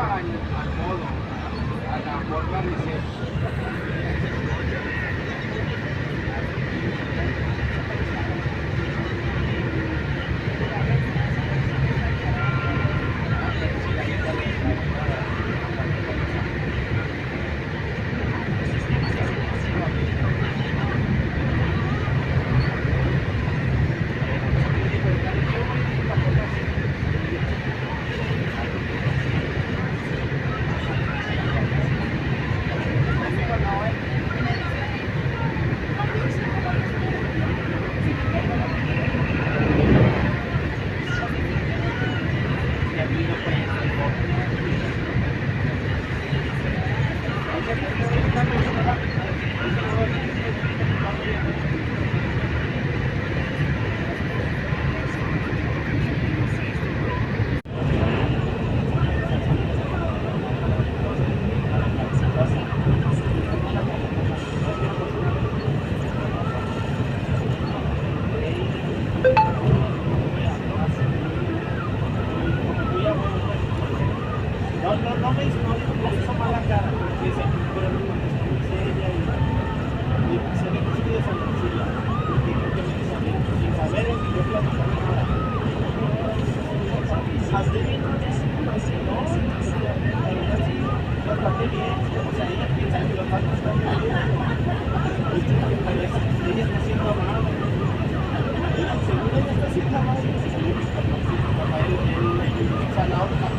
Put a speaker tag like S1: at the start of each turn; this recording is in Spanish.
S1: al modo, a la forma de ser.
S2: No me hizo mala cara, porque ese pero me contestó muy seria y se ve que estoy de fantasía, porque creo que me dice a mí, sin saber en qué platicar nada. Hasta bien, no, la verdad sí, lo traté bien, o sea, ella piensa que lo está tratando bien. Ella está haciendo amable. Según ella está haciendo amable, papá, él, la otra